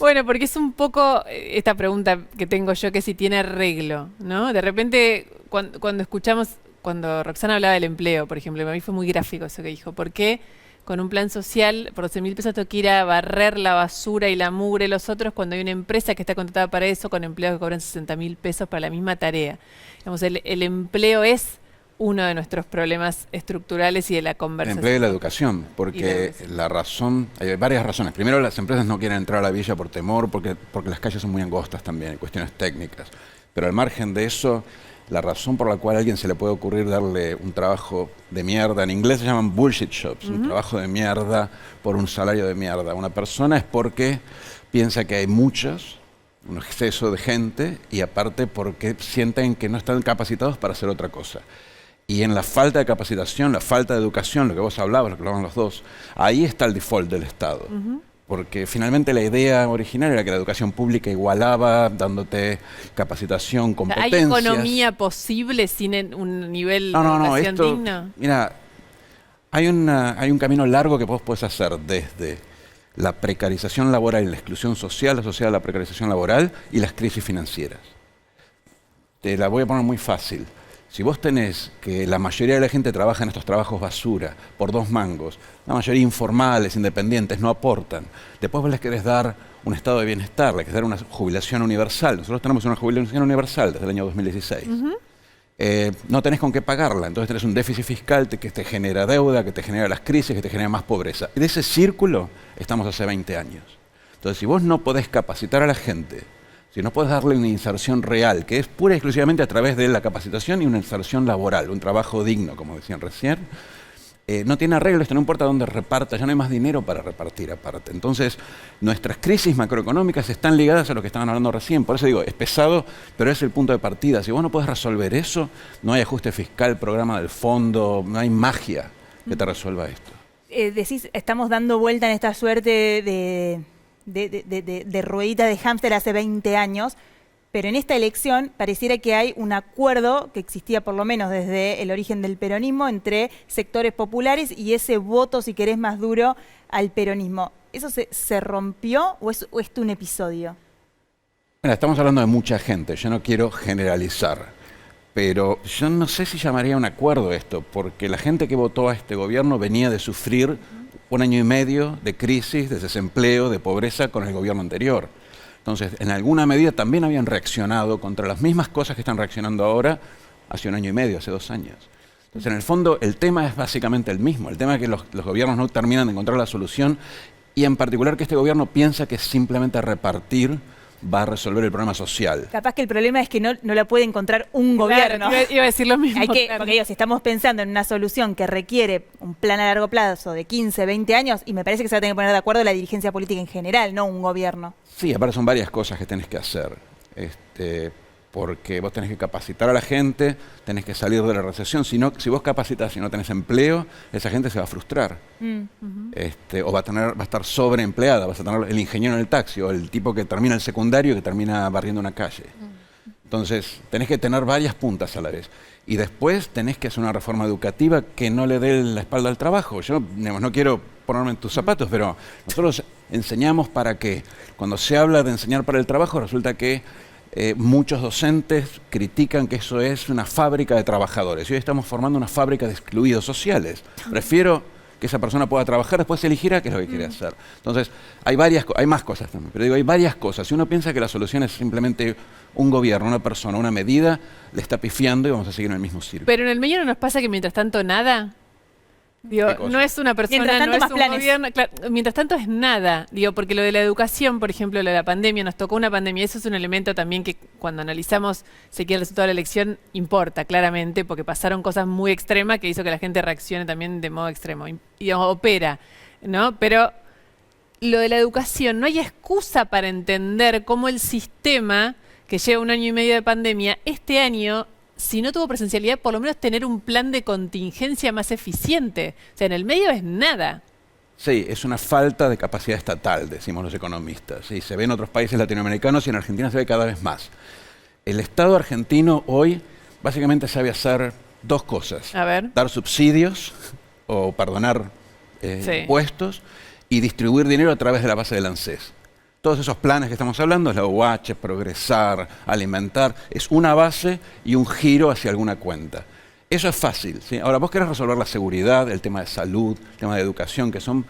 Bueno, porque es un poco esta pregunta que tengo yo, que si tiene arreglo, ¿no? De repente, cuando escuchamos, cuando Roxana hablaba del empleo, por ejemplo, para mí fue muy gráfico eso que dijo. ¿Por qué con un plan social por 12.000 pesos tengo que ir a barrer la basura y la mugre de los otros cuando hay una empresa que está contratada para eso con empleados que cobran 60.000 pesos para la misma tarea? Digamos, el empleo es uno de nuestros problemas estructurales y de la conversación.
El empleo y la educación, porque la razón, hay varias razones. Primero, las empresas no quieren entrar a la villa por temor, porque las calles son muy angostas también, hay cuestiones técnicas. Pero al margen de eso, la razón por la cual a alguien se le puede ocurrir darle un trabajo de mierda, en inglés se llaman bullshit jobs, un trabajo de mierda por un salario de mierda a una persona, es porque piensa que hay un exceso de gente, y aparte porque sienten que no están capacitados para hacer otra cosa. Y en la falta de capacitación, la falta de educación, lo que vos hablabas, lo que hablaban los dos, ahí está el default del Estado. Porque finalmente la idea original era que la educación pública igualaba, dándote capacitación, competencias.
¿Hay economía posible sin un nivel de educación digno?
Mira, hay un camino largo que vos podés hacer desde la precarización laboral y la exclusión social asociada a la precarización laboral y las crisis financieras. Te la voy a poner muy fácil. Si vos tenés que la mayoría de la gente trabaja en estos trabajos basura por 2 mangos, la mayoría informales, independientes, no aportan, después vos les querés dar un estado de bienestar, les querés dar una jubilación universal. Nosotros tenemos una jubilación universal desde el año 2016. No tenés con qué pagarla, entonces tenés un déficit fiscal que te genera deuda, que te genera las crisis, que te genera más pobreza. Y de ese círculo estamos hace 20 años. Entonces, si vos no podés capacitar a la gente, si no puedes darle una inserción real, que es pura y exclusivamente a través de la capacitación y una inserción laboral, un trabajo digno, como decían recién, no tiene arreglo, esto no importa dónde reparta, ya no hay más dinero para repartir aparte. Entonces, nuestras crisis macroeconómicas están ligadas a lo que estaban hablando recién. Por eso digo, es pesado, pero es el punto de partida. Si vos no podés resolver eso, no hay ajuste fiscal, programa del fondo, no hay magia que te resuelva esto.
Decís, estamos dando vuelta en esta suerte de ruedita de hámster hace 20 años, pero en esta elección pareciera que hay un acuerdo que existía por lo menos desde el origen del peronismo entre sectores populares y ese voto, si querés, más duro al peronismo. ¿Eso se rompió o es un episodio?
Mira, estamos hablando de mucha gente, yo no quiero generalizar, pero yo no sé si llamaría un acuerdo esto, porque la gente que votó a este gobierno venía de sufrir 1 año y medio de crisis, de desempleo, de pobreza con el gobierno anterior. Entonces, en alguna medida también habían reaccionado contra las mismas cosas que están reaccionando ahora hace 1 año y medio, hace 2 años. Entonces, en el fondo, el tema es básicamente el mismo. El tema es que los gobiernos no terminan de encontrar la solución, y en particular que este gobierno piensa que simplemente repartir va a resolver el problema social.
Capaz que el problema es que no la puede encontrar un gobierno.
Iba a decir lo mismo.
Porque digo, si estamos pensando en una solución que requiere un plan a largo plazo de 15, 20 años, y me parece que se va a tener que poner de acuerdo la dirigencia política en general, no un gobierno.
Sí, aparte son varias cosas que tenés que hacer. Porque vos tenés que capacitar a la gente, tenés que salir de la recesión. Si vos capacitas y no tenés empleo, esa gente se va a frustrar. O va a estar sobreempleada, vas a tener el ingeniero en el taxi, o el tipo que termina el secundario y que termina barriendo una calle. Entonces, tenés que tener varias puntas a la vez. Y después tenés que hacer una reforma educativa que no le dé la espalda al trabajo. Yo, no quiero ponerme en tus zapatos, pero nosotros enseñamos para que, cuando se habla de enseñar para el trabajo, resulta que muchos docentes critican que eso es una fábrica de trabajadores. Y hoy estamos formando una fábrica de excluidos sociales. Prefiero que esa persona pueda trabajar, después elegirá qué es lo que quiere hacer. Entonces, hay más cosas también, pero digo, hay varias cosas. Si uno piensa que la solución es simplemente un gobierno, una persona, una medida, le está pifiando y vamos a seguir en el mismo círculo.
Pero en el medio no nos pasa que mientras tanto nada. Digo, no es una persona,
Mientras tanto,
no es
más
un
planes.
gobierno. Claro, mientras tanto es nada. Digo, porque lo de la educación, por ejemplo, lo de la pandemia, nos tocó una pandemia. Eso es un elemento también que cuando analizamos si quiere el resultado de la elección importa, claramente, porque pasaron cosas muy extremas que hizo que la gente reaccione también de modo extremo. Y opera, ¿no? Pero lo de la educación, no hay excusa para entender cómo el sistema, que lleva 1 año y medio de pandemia, este año, si no tuvo presencialidad, por lo menos tener un plan de contingencia más eficiente. O sea, en el medio es nada.
Sí, es una falta de capacidad estatal, decimos los economistas. Sí, se ve en otros países latinoamericanos y en Argentina se ve cada vez más. El Estado argentino hoy básicamente sabe hacer 2 cosas.
A ver.
Dar subsidios o perdonar impuestos y distribuir dinero a través de la base del ANSES. Todos esos planes que estamos hablando, la UH, Progresar, Alimentar, es una base y un giro hacia alguna cuenta. Eso es fácil, ¿sí? Ahora, vos querés resolver la seguridad, el tema de salud, el tema de educación, que son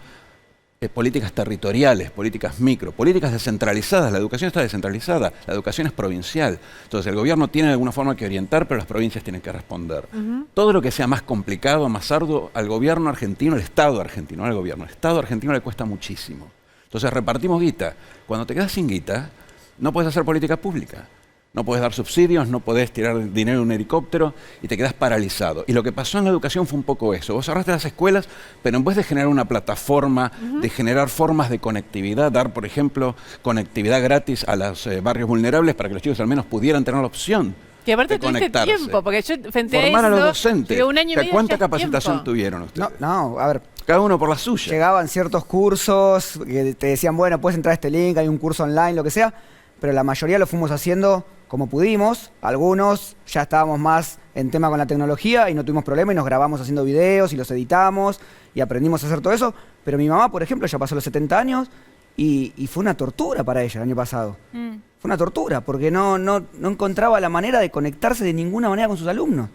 políticas territoriales, políticas micro, políticas descentralizadas. La educación está descentralizada, la educación es provincial. Entonces, el gobierno tiene de alguna forma que orientar, pero las provincias tienen que responder. Todo lo que sea más complicado, más arduo, al gobierno argentino, al Estado argentino, no al gobierno, al Estado argentino le cuesta muchísimo. Entonces repartimos guita. Cuando te quedas sin guita, no puedes hacer política pública. No puedes dar subsidios, no podés tirar dinero en un helicóptero y te quedas paralizado. Y lo que pasó en la educación fue un poco eso. Vos cerraste las escuelas, pero en vez de generar una plataforma, de generar formas de conectividad, dar, por ejemplo, conectividad gratis a los barrios vulnerables para que los chicos al menos pudieran tener la opción
Que aparte
de
tuviste
conectarse.
tiempo, porque yo frente
Formar
a
a
eso,
los docentes.
digo, 1 año y
O sea,
medio
¿cuánta
ya es
capacitación
tiempo.
tuvieron ustedes?
No, a ver,
Cada uno por la suya.
llegaban ciertos cursos que te decían, bueno, puedes entrar a este link, hay un curso online, lo que sea, pero la mayoría lo fuimos haciendo como pudimos. Algunos ya estábamos más en tema con la tecnología y no tuvimos problema y nos grabamos haciendo videos y los editamos y aprendimos a hacer todo eso. Pero mi mamá, por ejemplo, ya pasó los 70 años y fue una tortura para ella el año pasado. Fue una tortura porque no encontraba la manera de conectarse de ninguna manera con sus alumnos.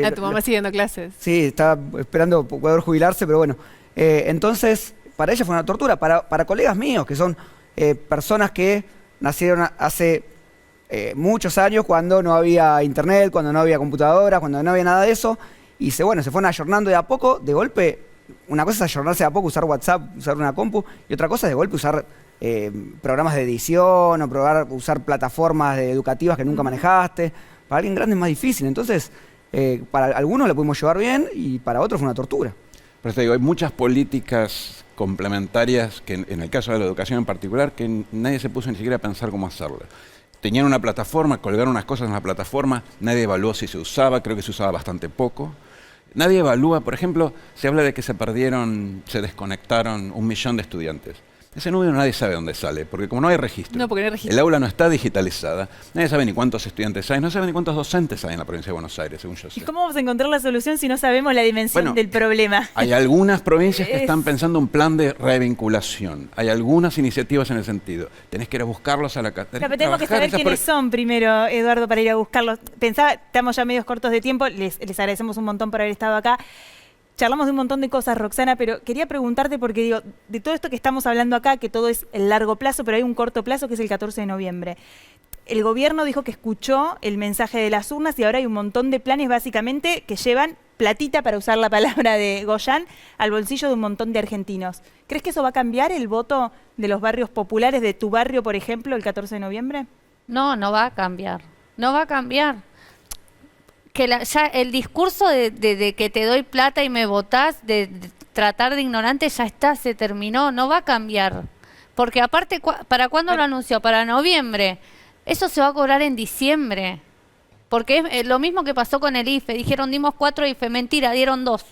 Ah, tu mamá siguiendo clases.
Sí, estaba esperando poder jubilarse, pero bueno. Entonces, para ella fue una tortura. Para colegas míos, que son personas que nacieron hace muchos años cuando no había internet, cuando no había computadoras, cuando no había nada de eso, y se fueron ayornando de a poco, de golpe. Una cosa es ayornarse de a poco, usar WhatsApp, usar una compu, y otra cosa es de golpe usar programas de edición o usar plataformas educativas que nunca manejaste. Para alguien grande es más difícil. Entonces, para algunos lo pudimos llevar bien y para otros fue una tortura.
Pero te digo, hay muchas políticas complementarias, que en el caso de la educación en particular, que nadie se puso ni siquiera a pensar cómo hacerlas. Tenían una plataforma, colgaron unas cosas en la plataforma, nadie evaluó si se usaba, creo que se usaba bastante poco. Nadie evalúa, por ejemplo, se habla de que se desconectaron 1 millón de estudiantes. Ese número nadie sabe dónde sale, porque como no hay registro,
No, porque no hay registro.
el aula no está digitalizada, nadie sabe ni cuántos estudiantes hay, no sabe ni cuántos docentes hay en la provincia de Buenos Aires, según yo sé.
¿Y cómo vamos a encontrar la solución si no sabemos la dimensión
Bueno,
del problema?
Hay algunas provincias que están pensando un plan de revinculación. Hay algunas iniciativas en el sentido. Tenés que ir a buscarlos a la casa.
Pero tenemos que saber quiénes son primero, Eduardo, para ir a buscarlos. Pensaba, estamos ya medios cortos de tiempo, les agradecemos un montón por haber estado acá. Charlamos de un montón de cosas, Roxana, pero quería preguntarte porque digo, de todo esto que estamos hablando acá, que todo es el largo plazo, pero hay un corto plazo que es el 14 de noviembre. El gobierno dijo que escuchó el mensaje de las urnas y ahora hay un montón de planes básicamente que llevan platita, para usar la palabra de Goyan, al bolsillo de un montón de argentinos. ¿Crees que eso va a cambiar el voto de los barrios populares, de tu barrio, por ejemplo, el 14 de noviembre?
No, no va a cambiar. No va a cambiar. Que ya el discurso de que te doy plata y me votás, de tratar de ignorante, ya está, se terminó. No va a cambiar. Porque aparte, ¿para cuándo lo anunció? Para noviembre. Eso se va a cobrar en diciembre. Porque es lo mismo que pasó con el IFE. Dijeron, dimos 4 IFE. Mentira, dieron 2.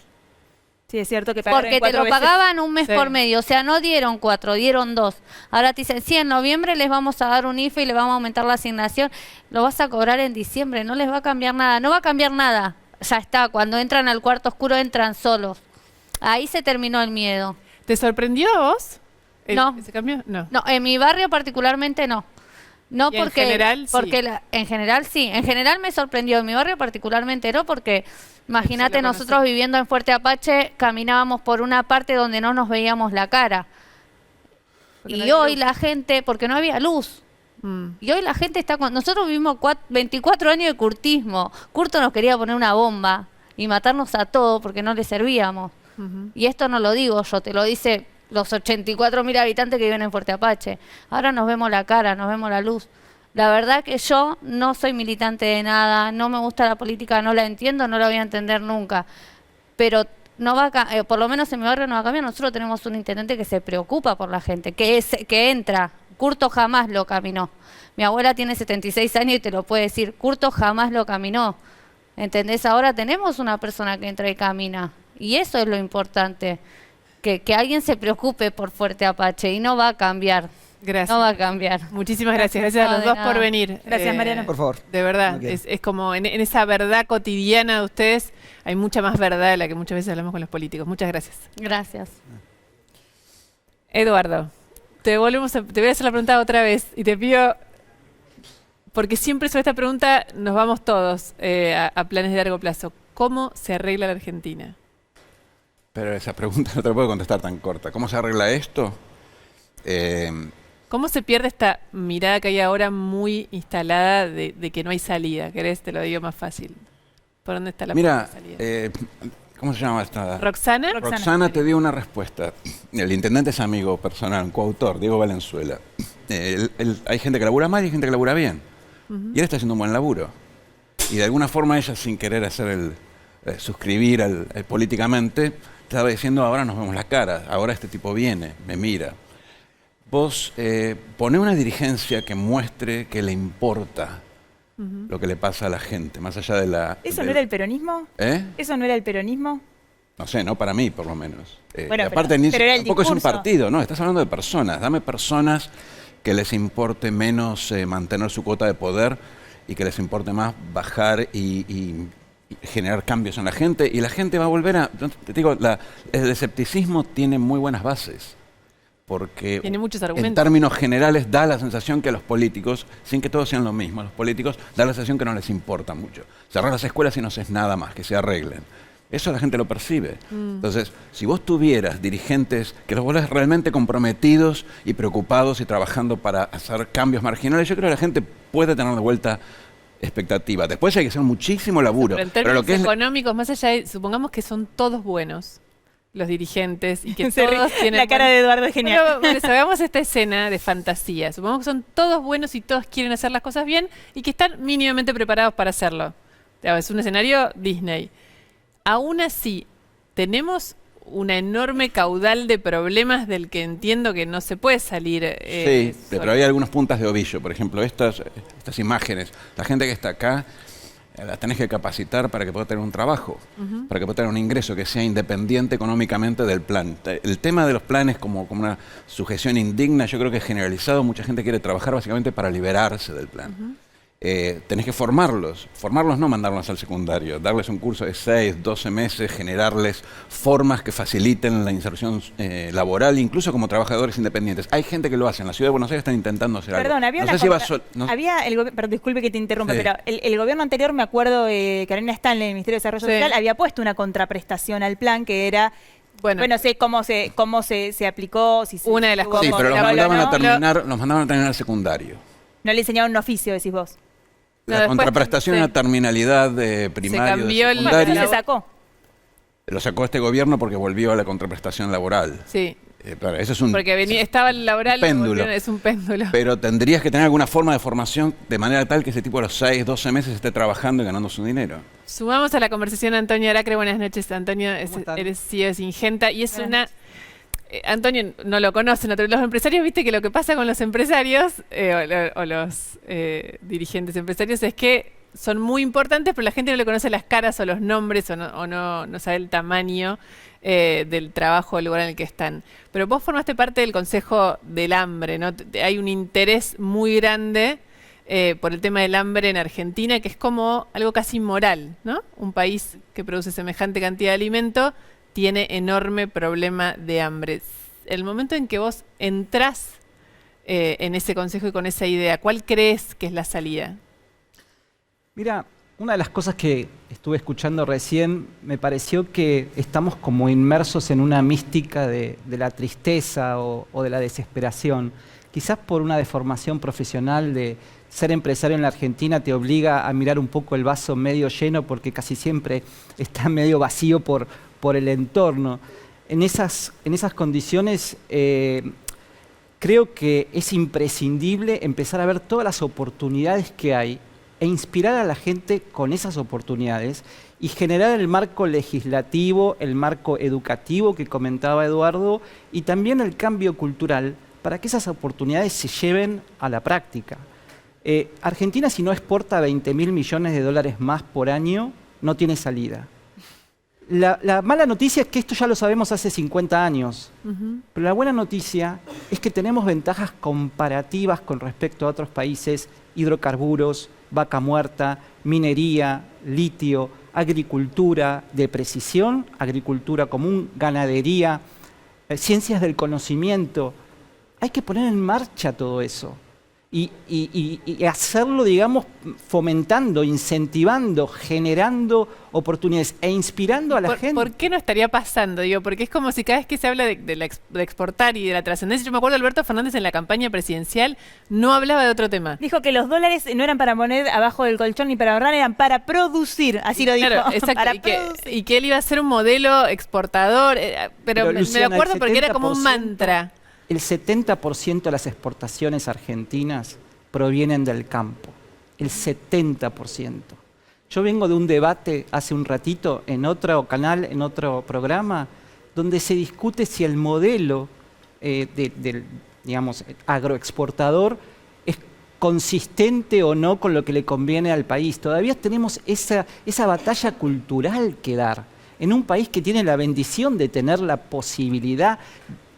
Sí, es cierto que pagaron
Porque te
4
lo
veces.
pagaban un mes
Sí.
por medio. O sea, no dieron 4, dieron 2. Ahora te dicen, sí, en noviembre les vamos a dar un IFE y le vamos a aumentar la asignación. Lo vas a cobrar en diciembre. No les va a cambiar nada. No va a cambiar nada. Ya está. Cuando entran al cuarto oscuro, entran solos. Ahí se terminó el miedo.
¿Te sorprendió a vos?
No.
¿Ese cambio? No.
No, en mi barrio particularmente no. No
Y en
porque,
general,
porque
sí.
en general sí, en general me sorprendió, en mi barrio particularmente no, porque imagínate
lo
nosotros
conocí.
viviendo en Fuerte Apache, caminábamos por una parte donde no nos veíamos la cara.
Porque no
Y
había
hoy
luz.
la gente, porque no había luz,
Mm.
y hoy la gente está con... Nosotros vivimos 24 años de curtismo. Curto nos quería poner una bomba y matarnos a todos porque no le servíamos.
Ujú.
Y esto no lo digo yo, te lo dice los 84.000 habitantes que viven en Fuerte Apache. Ahora nos vemos la cara, nos vemos la luz. La verdad que yo no soy militante de nada, no me gusta la política, no la entiendo, no la voy a entender nunca. Pero no va a por lo menos en mi barrio no va a cambiar. Nosotros tenemos un intendente que se preocupa por la gente, que entra. Curto jamás lo caminó. Mi abuela tiene 76 años y te lo puede decir. Curto jamás lo caminó. ¿Entendés? Ahora tenemos una persona que entra y camina. Y eso es lo importante. Que alguien se preocupe por Fuerte Apache y no va a cambiar.
Gracias.
No va a cambiar.
Muchísimas gracias. Gracias a
No,
los
de
dos
nada.
por venir.
Gracias, Mariana.
Por favor.
De verdad,
Ok.
es como en esa verdad cotidiana de ustedes hay mucha más verdad de la que muchas veces hablamos con los políticos. Muchas gracias.
Gracias.
Eduardo, te voy a hacer la pregunta otra vez y te pido, porque siempre sobre esta pregunta nos vamos todos a planes de largo plazo. ¿Cómo se arregla la Argentina?
Pero esa pregunta no te la puedo contestar tan corta. ¿Cómo se arregla esto?
¿Cómo se pierde esta mirada que hay ahora muy instalada de que no hay salida? ¿Querés? Te lo digo más fácil. ¿Por dónde está la
Mira,
salida?
¿cómo se llama esta?
¿Roxana?
Roxana te dio una respuesta. El intendente es amigo personal, un coautor, Diego Valenzuela. Hay gente que labura mal y hay gente que labura bien. Y él está haciendo un buen laburo. Y de alguna forma ella, sin querer hacer suscribir políticamente, estaba diciendo, ahora nos vemos la cara, ahora este tipo viene, me mira. Vos poné una dirigencia que muestre que le importa lo que le pasa a la gente, más allá de la...
¿Eso no era el peronismo?
¿Eh?
¿Eso no era el peronismo?
No sé, no para mí, por lo menos.
Bueno,
y aparte,
pero era el
tampoco es un
discurso.
partido, ¿no? Estás hablando de personas. Dame personas que les importe menos mantener su cuota de poder y que les importe más bajar y generar cambios en la gente. Y la gente va a volver a... Te digo, el escepticismo tiene muy buenas bases. Porque
Tiene muchos
en
argumentos.
términos generales da la sensación que a los políticos, sin que todos sean lo mismo, a los políticos da la sensación que no les importa mucho. Cerrar las escuelas y no haces nada más, que se arreglen. Eso la gente lo percibe. Entonces, si vos tuvieras dirigentes que los volvés realmente comprometidos y preocupados y trabajando para hacer cambios marginales, yo creo que la gente puede tener de vuelta expectativa. Después hay que hacer muchísimo laburo.
Pero en
Pero
términos
lo que es
económicos, más allá de, supongamos que son todos buenos, los dirigentes, y que
Se ríe.
todos tienen...
La cara de Eduardo es genial.
Pero, por eso, hagamos esta escena de fantasía. Supongamos que son todos buenos y todos quieren hacer las cosas bien y que están mínimamente preparados para hacerlo. Es un escenario Disney. Aún así, tenemos una enorme caudal de problemas del que entiendo que no se puede salir.
Sí,
solo.
pero hay algunas puntas de ovillo. Por ejemplo, estas imágenes. La gente que está acá, la tenés que capacitar para que pueda tener un trabajo, para que pueda tener un ingreso que sea independiente económicamente del plan. El tema de los planes como una sujeción indigna, yo creo que es generalizado. Mucha gente quiere trabajar básicamente para liberarse del plan. Tenés que formarlos no mandarlos al secundario, darles un curso de 6, 12 meses, generarles formas que faciliten la inserción laboral, incluso como trabajadores independientes. Hay gente que lo hace, en la Ciudad de Buenos Aires están intentando hacer algo.
Perdón, había
No
una
sé si va
contra-
sol- no-
había perdón, disculpe que te interrumpa,
Sí.
pero el gobierno anterior, me acuerdo, Carolina Stanley, el Ministerio de Desarrollo
Sí.
Social, había puesto una contraprestación al plan que era,
Bueno,
sé cómo se aplicó, si se
Una de las
tuvo
Sí, pero los
control o
mandaban,
no.
los mandaban a terminar el secundario.
No le enseñaban un oficio, decís vos.
No,
La
después,
contraprestación
sí.
a terminalidad de primario,
cambió
de
el-
Bueno,
secundario.
pero se sacó.
Lo sacó este gobierno porque volvió a la contraprestación laboral.
sí,
Claro, eso es un...
porque estaba el laboral,
péndulo.
es un péndulo.
Pero tendrías que tener alguna forma de formación de manera tal que ese tipo a los 6, 12 meses esté trabajando y ganando su dinero.
Sumamos a la conversación a Antonio Aracre. Buenas noches, Antonio. Eres CEO de Singenta y es una... Antonio no lo conocen, los empresarios, viste que lo que pasa con los empresarios o los dirigentes empresarios es que son muy importantes, pero la gente no le conoce las caras o los nombres o no sabe el tamaño del trabajo, del lugar en el que están. Pero vos formaste parte del Consejo del Hambre, ¿no? Hay un interés muy grande por el tema del hambre en Argentina, que es como algo casi moral, ¿no? Un país que produce semejante cantidad de alimento tiene enorme problema de hambre. El momento en que vos entrás en ese consejo y con esa idea. ¿Cuál crees que es la salida?
Mira, una de las cosas que estuve escuchando recién, me pareció que estamos como inmersos en una mística de la tristeza o de la desesperación. Quizás por una deformación profesional de ser empresario en la Argentina te obliga a mirar un poco el vaso medio lleno porque casi siempre está medio vacío por el entorno. En esas condiciones creo que es imprescindible empezar a ver todas las oportunidades que hay e inspirar a la gente con esas oportunidades y generar el marco legislativo, el marco educativo que comentaba Eduardo y también el cambio cultural para que esas oportunidades se lleven a la práctica. Argentina, si no exporta 20.000 millones de dólares más por año, no tiene salida. La mala noticia es que esto ya lo sabemos hace 50 años, pero la buena noticia es que tenemos ventajas comparativas con respecto a otros países: hidrocarburos, vaca muerta, minería, litio, agricultura de precisión, agricultura común, ganadería, ciencias del conocimiento. Hay que poner en marcha todo eso y hacerlo, digamos, fomentando, incentivando, generando oportunidades e inspirando a la gente.
¿Por qué no estaría pasando? Digo, porque es como si cada vez que se habla de exportar y de la trascendencia, yo me acuerdo Alberto Fernández en la campaña presidencial no hablaba de otro tema.
Dijo que los dólares no eran para poner abajo del colchón ni para ahorrar, eran para producir, así lo dijo.
Claro, exacto, y que él iba a ser un modelo exportador, pero
Luciana,
me acuerdo porque era como un mantra.
El 70% de las exportaciones argentinas provienen del campo. El 70%. Yo vengo de un debate hace un ratito en otro canal, en otro programa, donde se discute si el modelo del, digamos, agroexportador es consistente o no con lo que le conviene al país. Todavía tenemos esa batalla cultural que dar en un país que tiene la bendición de tener la posibilidad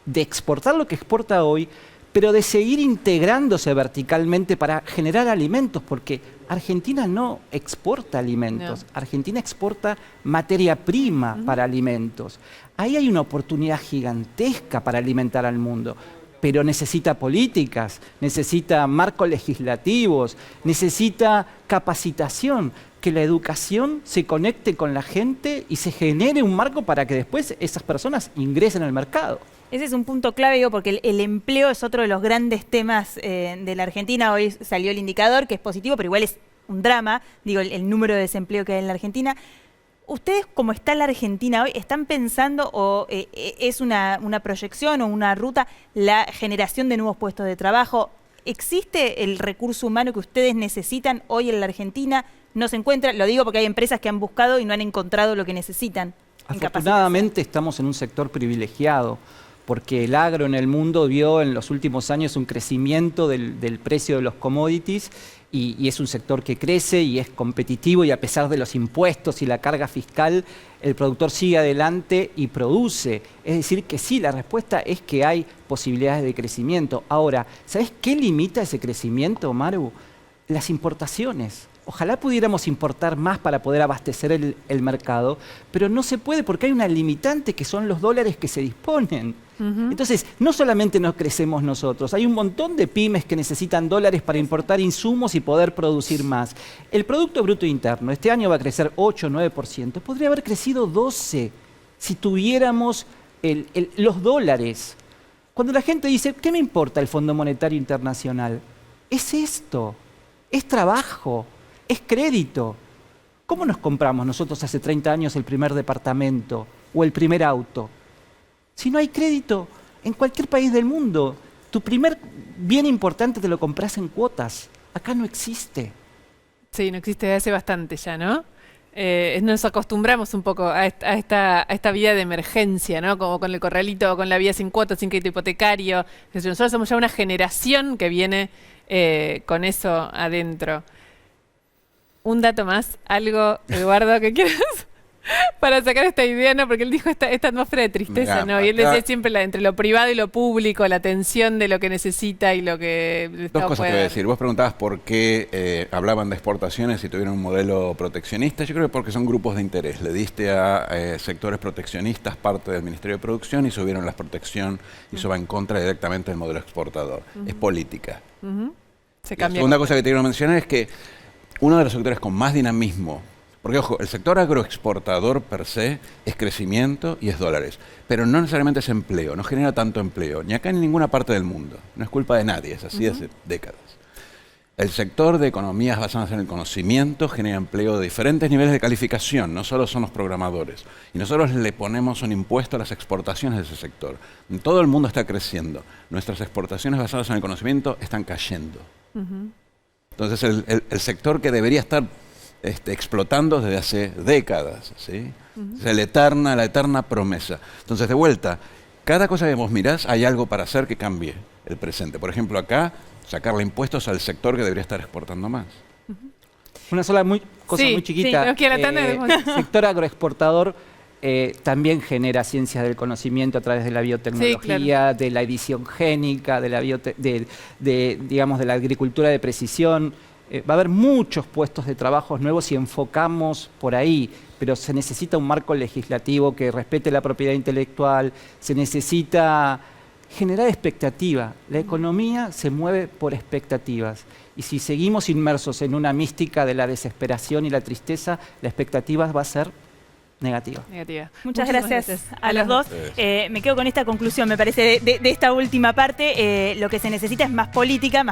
de exportar lo que exporta hoy, pero de seguir integrándose verticalmente para generar alimentos, porque Argentina no exporta alimentos, no. Argentina exporta materia prima para alimentos. Ahí hay una oportunidad gigantesca para alimentar al mundo, pero necesita políticas, necesita marcos legislativos, necesita capacitación, que la educación se conecte con la gente y se genere un marco para que después esas personas ingresen al mercado.
Ese es un punto clave, digo, porque el empleo es otro de los grandes temas de la Argentina. Hoy salió el indicador, que es positivo, pero igual es un drama, digo, el número de desempleo que hay en la Argentina. ¿Ustedes, como está la Argentina hoy, están pensando o es una proyección o una ruta la generación de nuevos puestos de trabajo? ¿Existe el recurso humano que ustedes necesitan hoy en la Argentina? ¿No se encuentra? Lo digo porque hay empresas que han buscado y no han encontrado lo que necesitan.
Afortunadamente estamos en un sector privilegiado, porque el agro en el mundo vio en los últimos años un crecimiento del precio de los commodities y es un sector que crece y es competitivo, y a pesar de los impuestos y la carga fiscal, el productor sigue adelante y produce. Es decir, que sí, la respuesta es que hay posibilidades de crecimiento. Ahora, ¿sabes qué limita ese crecimiento, Maru? Las importaciones. Ojalá pudiéramos importar más para poder abastecer el mercado, pero no se puede porque hay una limitante que son los dólares que se disponen. Entonces, no solamente nos crecemos nosotros, hay un montón de pymes que necesitan dólares para importar insumos y poder producir más. El Producto Bruto Interno este año va a crecer 8 o 9%, podría haber crecido 12% si tuviéramos los dólares. Cuando la gente dice, ¿qué me importa el Fondo Monetario Internacional? Es esto, es trabajo. Es crédito. ¿Cómo nos compramos nosotros hace 30 años el primer departamento o el primer auto? Si no hay crédito, en cualquier país del mundo, tu primer bien importante te lo compras en cuotas. Acá no existe.
Sí, no existe desde hace bastante ya, ¿no? Nos acostumbramos un poco a esta vida de emergencia, ¿no? Como con el corralito, con la vida sin cuotas, sin crédito hipotecario. Nosotros somos ya una generación que viene con eso adentro. Un dato más, algo, Eduardo, que quieras. Para sacar esta idea, ¿no? Porque él dijo esta atmósfera de tristeza,
Mirá,
¿no? Y él
acá-
decía siempre entre lo privado y lo público, la tensión de lo que necesita y lo que el
Dos
Estado
cosas
puede
te voy a
dar.
decir. Vos preguntabas por qué hablaban de exportaciones y tuvieron un modelo proteccionista. Yo creo que porque son grupos de interés. Le diste a sectores proteccionistas parte del Ministerio de Producción y subieron la protección y eso va en contra directamente del modelo exportador. Es política.
Se
La
cambia.
segunda cosa que te quiero mencionar es que uno de los sectores con más dinamismo, porque ojo, el sector agroexportador per se es crecimiento y es dólares, pero no necesariamente es empleo, no genera tanto empleo, ni acá ni en ninguna parte del mundo. No es culpa de nadie, es así hace décadas. El sector de economías basadas en el conocimiento genera empleo de diferentes niveles de calificación, no solo son los programadores. Y nosotros le ponemos un impuesto a las exportaciones de ese sector. Todo el mundo está creciendo. Nuestras exportaciones basadas en el conocimiento están cayendo. Entonces el sector que debería estar explotando desde hace décadas, ¿sí? Es la eterna promesa. Entonces, de vuelta, cada cosa que vos mirás hay algo para hacer que cambie el presente. Por ejemplo, acá, sacarle impuestos al sector que debería estar exportando más.
Una sola cosa
Sí,
muy chiquita.
sí, nos queda la tanda de-
El sector agroexportador también genera ciencias del conocimiento a través de la biotecnología, de la edición génica, de la digamos, de la agricultura de precisión. Va a haber muchos puestos de trabajo nuevos si enfocamos por ahí, pero se necesita un marco legislativo que respete la propiedad intelectual, se necesita generar expectativa. La economía se mueve por expectativas. Y si seguimos inmersos en una mística de la desesperación y la tristeza, la expectativa va a ser negativa.
Negativa.
Muchas
Muchísimas
gracias a los dos. Me quedo con esta conclusión, me parece, de esta última parte. Lo que se necesita es más política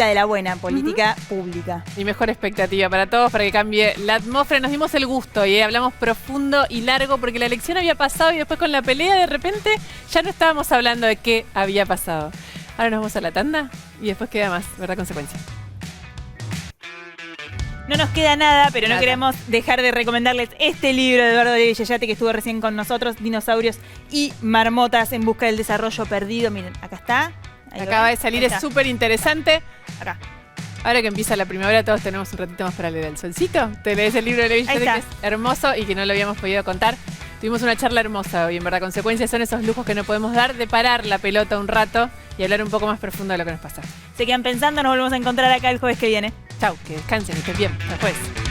de la buena, política pública.
Y mejor expectativa para todos, para que cambie la atmósfera. Nos dimos el gusto y hablamos profundo y largo porque la elección había pasado y después con la pelea de repente ya no estábamos hablando de qué había pasado. Ahora nos vamos a la tanda y después queda más, ¿verdad? Consecuencia.
No nos queda nada, pero no
Nada.
queremos dejar de recomendarles este libro de Eduardo de Villallate que estuvo recién con nosotros, Dinosaurios y Marmotas en busca del desarrollo perdido. Miren, acá está. Ahí lo
Acaba
ven.
de salir,
Ahí
es
está.
súper interesante.
Acá.
Ahora que empieza la primavera, todos tenemos un ratito más para leer el solcito. Te lees el libro de Levi
Ahí
que
está.
es hermoso y que no lo habíamos podido contar. Tuvimos una charla hermosa hoy, en verdad. Consecuencias son esos lujos que no podemos dar de parar la pelota un rato y hablar un poco más profundo de lo que nos pasa.
Se quedan pensando, nos volvemos a encontrar acá el jueves que viene.
Chau, que descansen y estén bien. Hasta después.